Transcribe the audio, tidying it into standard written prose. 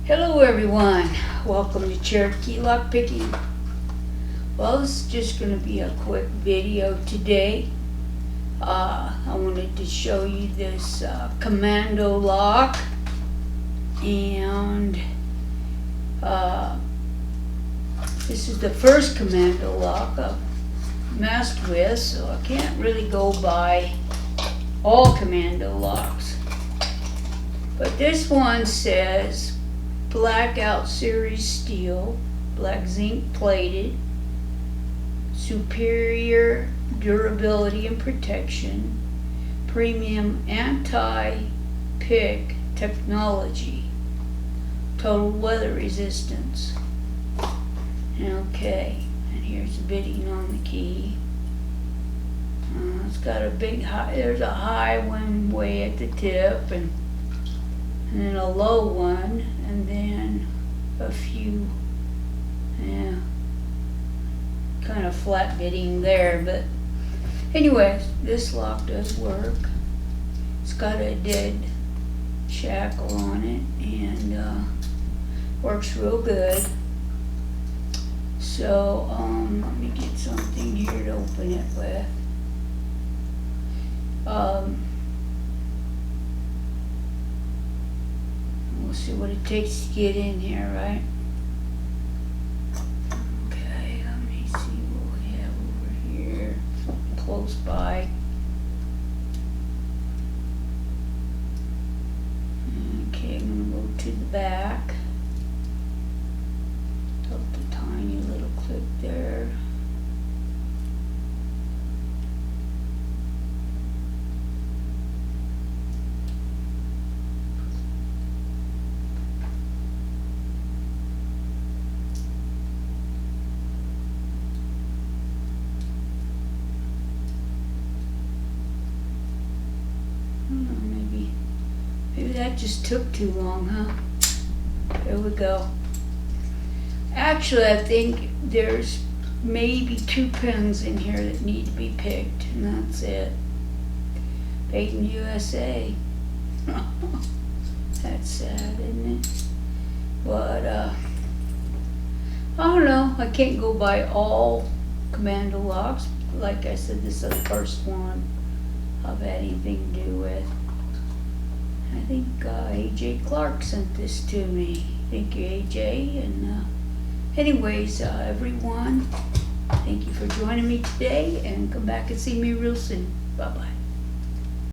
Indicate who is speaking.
Speaker 1: Hello everyone, welcome to Cherokee Lockpicking. Well, this is just going to be a quick video today. I wanted to show you this Commando lock, and this is the first Commando lock I've messed with, so I can't really go by all Commando locks. But this one says Blackout Series steel, black zinc plated, superior durability and protection, premium anti-pick technology, total weather resistance. Okay, and here's the bidding on the key. It's got a big high, there's a high one way at the tip, and then a low one, and then a few, kind of flat bidding there. But anyways, this lock does work. It's got a dead shackle on it, and works real good. So let me get something here to open it with. We'll see what it takes to get in here, right? Okay, let me see what we have over here, close by. Okay, I'm gonna go to the back. Up the tiny little clip there. Maybe that just took too long, huh? There we go. Actually, I think there's maybe 2 pins in here that need to be picked, and that's it. Made in USA. That's sad, isn't it? But I don't know. I can't go by all Commando locks. Like I said, this is the first one I've had anything to do with. I think AJ Clartk sent this to me. Thank you, AJ. And anyways, everyone, thank you for joining me today, and come back and see me real soon. Bye-bye.